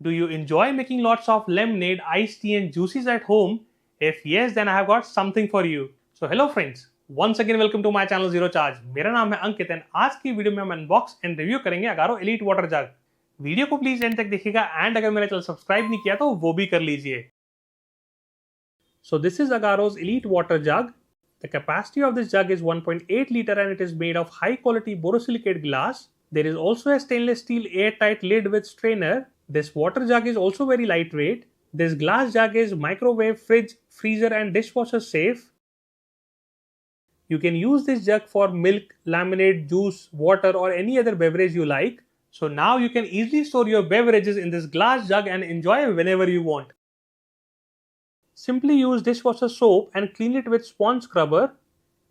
Do you enjoy making lots of lemonade, iced tea and juices at home? If yes, then I have got something for you. So hello friends, once again welcome to my channel Zero Charge. मेरा नाम है अंकित and आज की video में हम unbox and review करेंगे Agaro elite water जग। Video को please and तक देखिएगा एंड अगर मेरा चैनल सब्सक्राइब नहीं किया तो वो भी कर लीजिए। So this is Agaro's elite water jug. The capacity of this jug is 1.8 liter and it is made of high quality borosilicate glass. There is also a stainless steel airtight lid with strainer. This water jug is also very lightweight. This glass jug is microwave, fridge, freezer and dishwasher safe. You can use this jug for milk, lemonade, juice, water or any other beverage you like. So now you can easily store your beverages in this glass jug and enjoy whenever you want. Simply use dishwasher soap and clean it with sponge scrubber.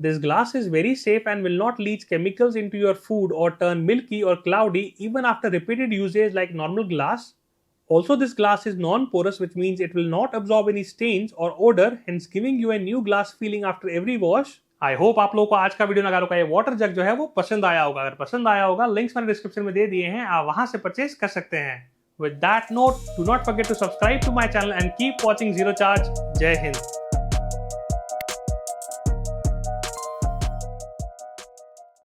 This glass is very safe and will not leach chemicals into your food or turn milky or cloudy even after repeated usage like normal glass. Also, this glass is non-porous, which means it will not absorb any stains or odor, hence giving you a new glass feeling after every wash. I hope आप लोगों को आज का video Agaro का ये water जग जो है वो पसंद आया होगा। अगर पसंद आया होगा लिंक्स मैंने डिस्क्रिप्शन में दे दिए हैं, आप वहां से परचेज कर सकते हैं। With that note, do not forget to subscribe to my channel and keep watching Zero Charge. Jai Hind.